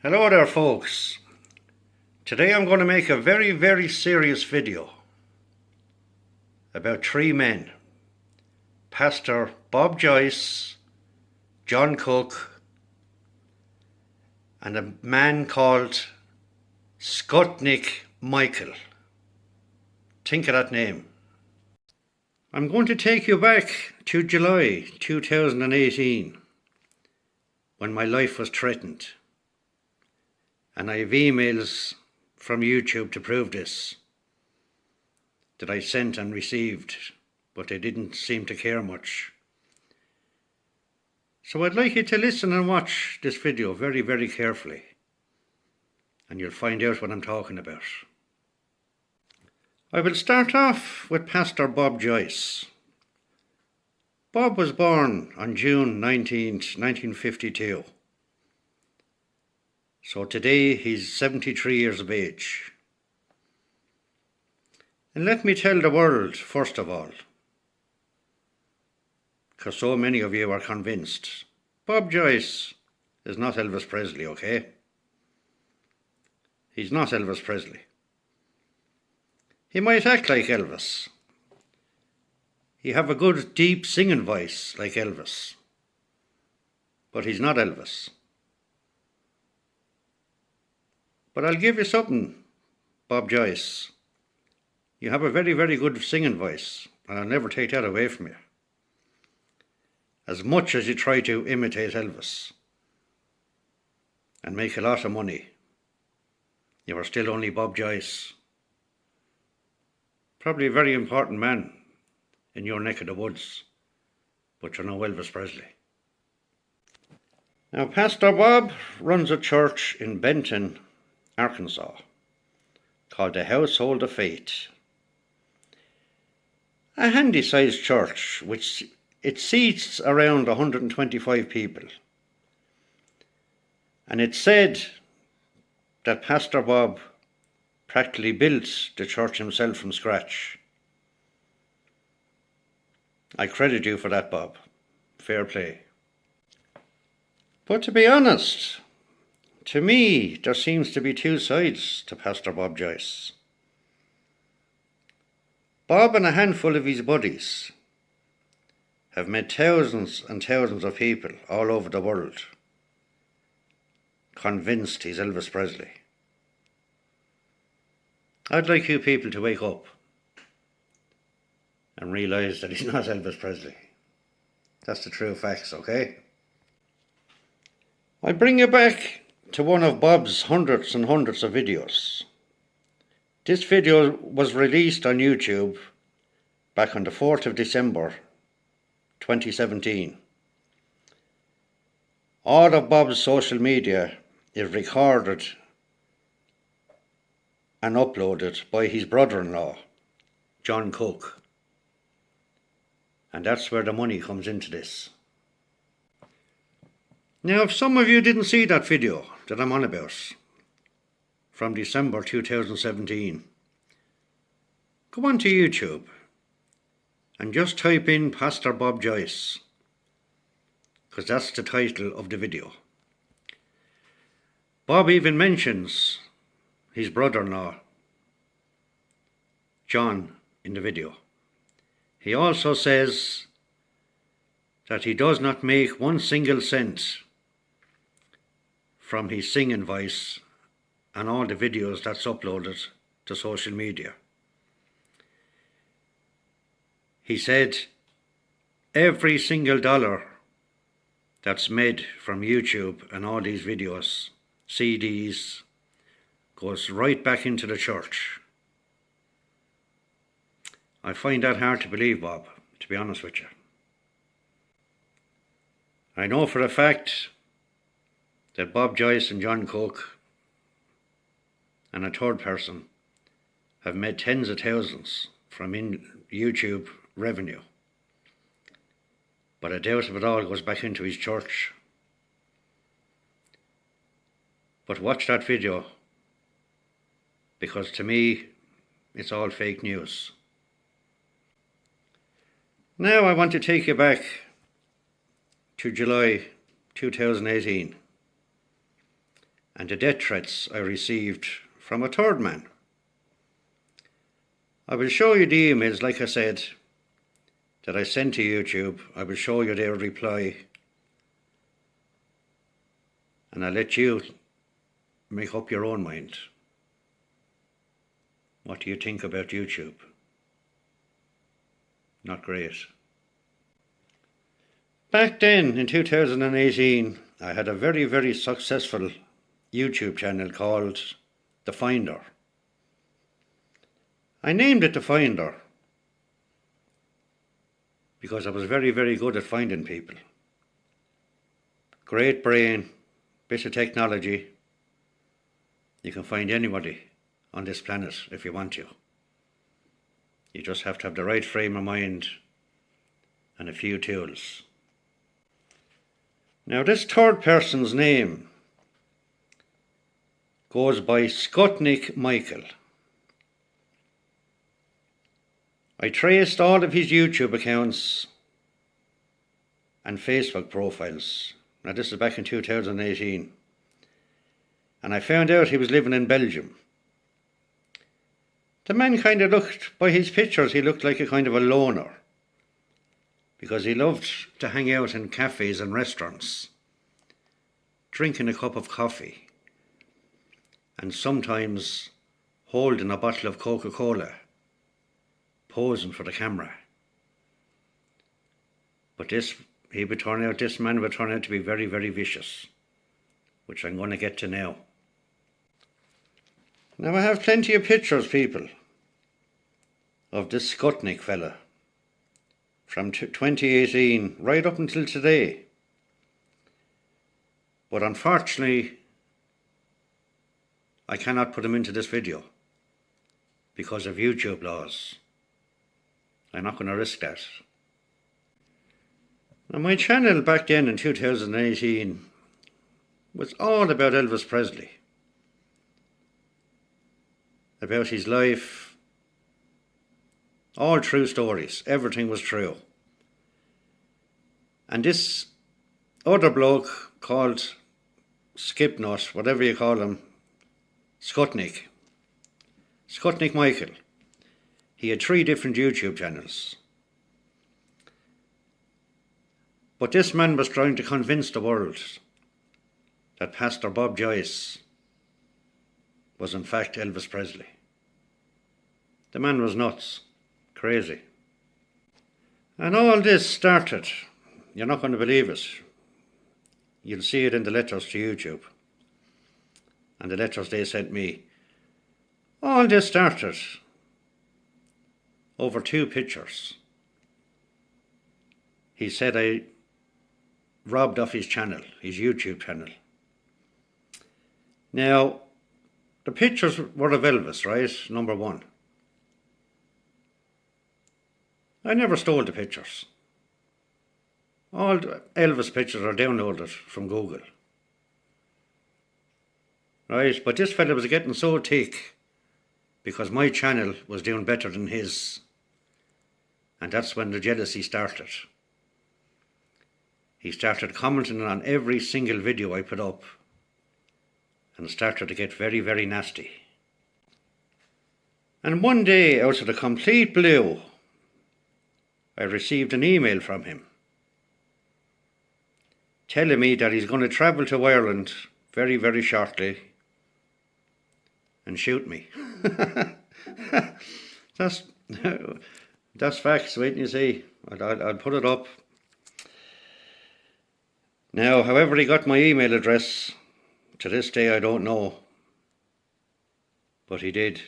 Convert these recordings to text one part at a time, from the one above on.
Hello there folks. Today I'm going to make a very serious video about three men. Pastor Bob Joyce, John Cook and a man called Skutnik Michael. Think of that name. I'm going to take you back to July 2018 when my life was threatened. And I have emails from YouTube to prove this, that I sent and received, but they didn't seem to care much. So I'd like you to listen and watch this video very carefully, and you'll find out what I'm talking about. I will start off with Pastor Bob Joyce. Bob was born on June 19th, 1952. So today he's 73 years of age. And let me tell the world, first of all, because so many of you are convinced, Bob Joyce is not Elvis Presley, okay? He's not Elvis Presley. He might act like Elvis. He have a good deep singing voice like Elvis. But he's not Elvis. But I'll give you something, Bob Joyce. You have a very good singing voice, and I'll never take that away from you. As much as you try to imitate Elvis and make a lot of money, you are still only Bob Joyce. Probably a very important man in your neck of the woods, but you're no Elvis Presley. Now, Pastor Bob runs a church in Benton, Arkansas, called the Household of Faith. A handy-sized church, which it seats around 125 people. And it's said that Pastor Bob practically built the church himself from scratch. I credit you for that, Bob. Fair play. But to be honest, to me, there seems to be two sides to Pastor Bob Joyce. Bob and a handful of his buddies have met thousands and thousands of people all over the world convinced he's Elvis Presley. I'd like you people to wake up and realise that he's not Elvis Presley. That's the true facts, okay? I bring you back to one of Bob's hundreds and hundreds of videos. This video was released on YouTube back on the 4th of December 2017. All of Bob's social media is recorded and uploaded by his brother-in-law, John Cook. And that's where the money comes into this. Now, if some of you didn't see that video that I'm on about from December 2017, go onto YouTube and just type in Pastor Bob Joyce, because that's the title of the video. Bob even mentions his brother-in-law, John, in the video. He also says that he does not make one single cent from his singing voice and all the videos that's uploaded to social media. He said every single dollar that's made from YouTube and all these videos, CDs, goes right back into the church. I find that hard to believe, Bob, to be honest with you. I know for a fact that Bob Joyce and John Cook and a third person have made tens of thousands from YouTube revenue. But I doubt if it all goes back into his church. But watch that video, because to me, it's all fake news. Now I want to take you back to July 2018. and the death threats I received from a third man. I will show you the emails, like I said, that I sent to YouTube. I will show you their reply, and I'll let you make up your own mind. What do you think about YouTube? Not great. Back then, in 2018, I had a very, very successful YouTube channel called The Finder. I named it The Finder because I was very, very good at finding people. Great brain, bit of technology. You can find anybody on this planet if you want to. You just have to have the right frame of mind and a few tools. Now, this third person's name goes by Skutnik Michael. I traced all of his YouTube accounts and Facebook profiles. Now, this is back in 2018. And I found out he was living in Belgium. The man kind of looked, by his pictures, he looked like a kind of a loner, because he loved to hang out in cafes and restaurants, drinking a cup of coffee, and sometimes holding a bottle of Coca-Cola, posing for the camera. But this man would turn out to be very, very vicious, which I'm going to get to now. Now, I have plenty of pictures, people, of this Skutnik fella from 2018 right up until today. But unfortunately, I cannot put him into this video because of YouTube laws. I'm not going to risk that. Now, my channel back then in 2018 was all about Elvis Presley, about his life, all true stories, everything was true. And this other bloke called Skipnut, whatever you call him, Skutnik Michael, he had 3 different YouTube channels. But this man was trying to convince the world that Pastor Bob Joyce was in fact Elvis Presley. The man was nuts, crazy. And all this started, you're not going to believe it, you'll see it in the letters to YouTube and the letters they sent me. All this started over 2 pictures. He said I robbed off his channel, his YouTube channel. Now, the pictures were of Elvis, right? Number 1. I never stole the pictures. All the Elvis pictures are downloaded from Google. Right, but this fella was getting so thick because my channel was doing better than his. And that's when the jealousy started. He started commenting on every single video I put up and started to get very, very nasty. And one day, out of the complete blue, I received an email from him telling me that he's going to travel to Ireland very, very shortly and shoot me. That's facts, wait and you see. I'll put it up. Now, however he got my email address, to this day I don't know, but he did.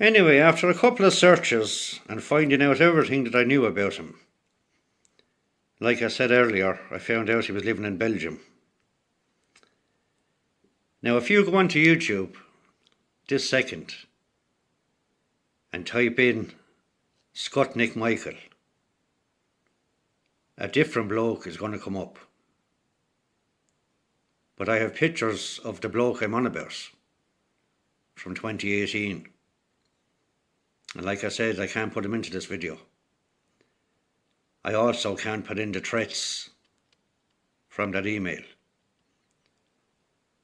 Anyway, after a couple of searches and finding out everything that I knew about him, like I said earlier, I found out he was living in Belgium. Now, if you go onto YouTube this second and type in Skutnik Michael, a different bloke is going to come up. But I have pictures of the bloke I'm on about from 2018. And like I said, I can't put him into this video. I also can't put in the threats from that email.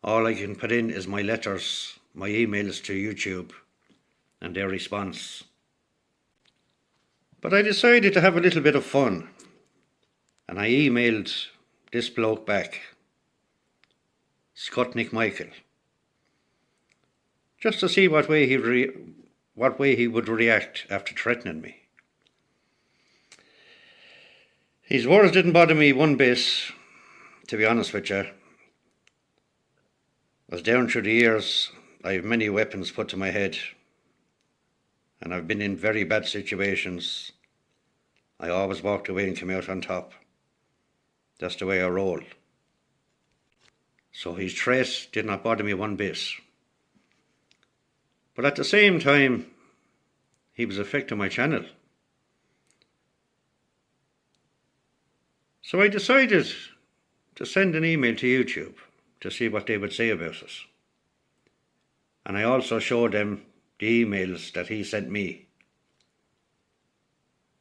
All I can put in is my letters, my emails to YouTube and their response. But I decided to have a little bit of fun, and I emailed this bloke back, Skutnik Michael, just to see what way he would react after threatening me. His words didn't bother me one bit, to be honest with you. As down through the years, I have many weapons put to my head, and I've been in very bad situations. I always walked away and came out on top. That's the way I roll. So his threat did not bother me one bit. But at the same time, he was affecting my channel. So I decided to send an email to YouTube to see what they would say about it. And I also showed them the emails that he sent me,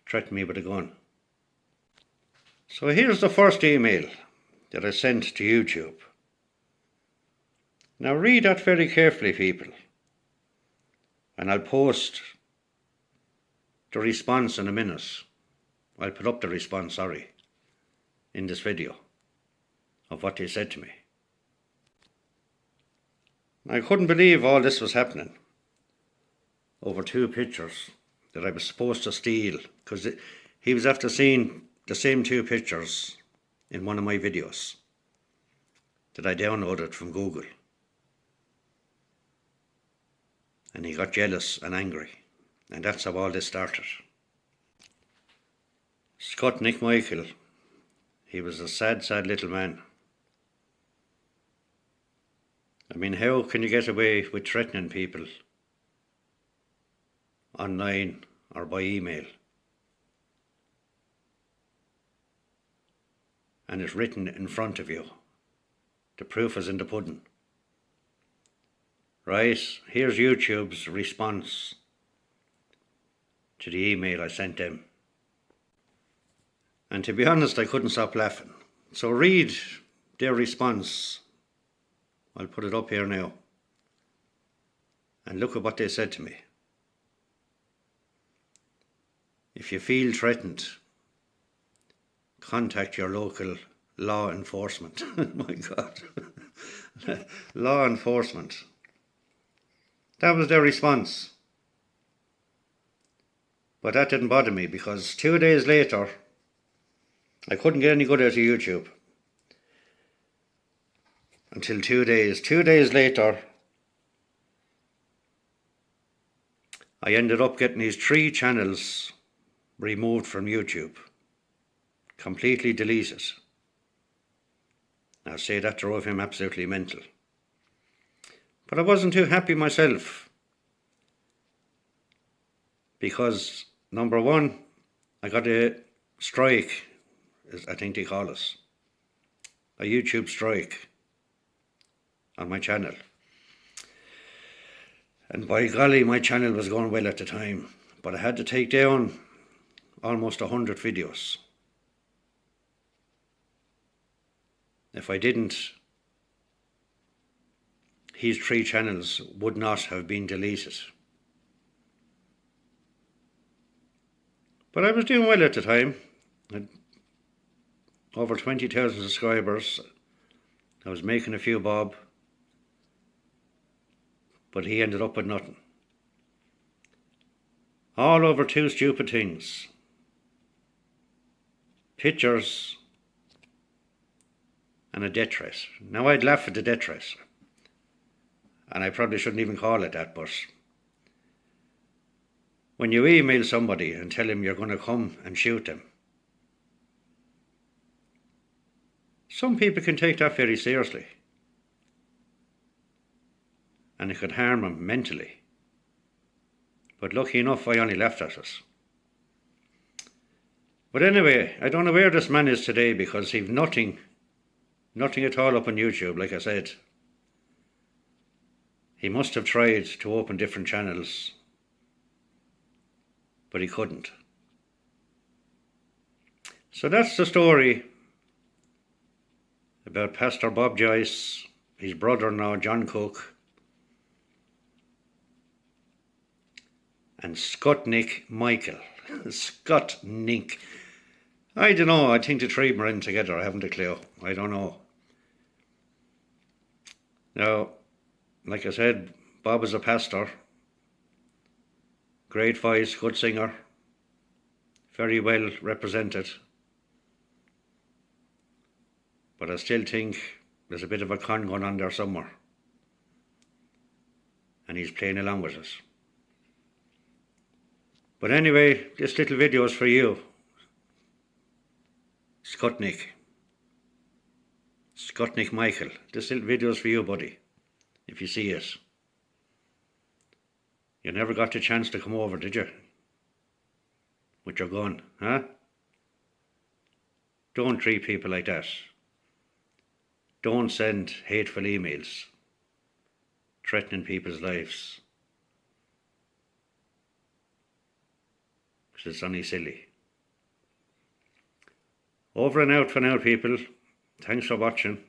threatened me with a gun. So here's the first email that I sent to YouTube. Now read that very carefully, people, and I'll post the response in a minute. I'll put up the response, in this video of what they said to me. I couldn't believe all this was happening over 2 pictures that I was supposed to steal, because he was after seeing the same 2 pictures in one of my videos that I downloaded from Google. And he got jealous and angry, and that's how all this started. Skutnik Michael, he was a sad, sad little man. I mean, how can you get away with threatening people online or by email? And it's written in front of you. The proof is in the pudding. Right, here's YouTube's response to the email I sent them. And to be honest, I couldn't stop laughing. So read their response. I'll put it up here now. And look at what they said to me. If you feel threatened, contact your local law enforcement. My God. Law enforcement. That was their response. But that didn't bother me, because 2 days later, I couldn't get any good out of YouTube. Until 2 days. 2 days later, I ended up getting his 3 channels removed from YouTube. Completely deleted. Now, say that drove him absolutely mental. But I wasn't too happy myself, because number one, I got a strike, I think they call it, a YouTube strike on my channel. And by golly, my channel was going well at the time, but I had to take down almost 100 videos. If I didn't, his 3 channels would not have been deleted. But I was doing well at the time. I had over 20,000 subscribers. I was making a few bob. But he ended up with nothing. All over 2 stupid things. Pictures and a death threat. Now, I'd laugh at the death threat, and I probably shouldn't even call it that, but when you email somebody and tell him you're going to come and shoot them, some people can take that very seriously, and it could harm them mentally. But lucky enough, I only laughed at it. But anyway, I don't know where this man is today, because he's nothing at all up on YouTube, like I said. He must have tried to open different channels, but he couldn't. So that's the story about Pastor Bob Joyce his brother now, John Cook, and Skutnik Michael. Skutnik. I don't know, I think the three were in together, I haven't a clue. I don't know. Now, like I said, Bob is a pastor. Great voice, good singer. Very well represented. But I still think there's a bit of a con going on there somewhere. And he's playing along with us. But anyway, this little video is for you. Skutnik Michael. This little video is for you, buddy. If you see it. You never got the chance to come over, did you? With your gun, huh? Don't treat people like that. Don't send hateful emails threatening people's lives. Because it's only silly. Over and out for now, people. Thanks for watching.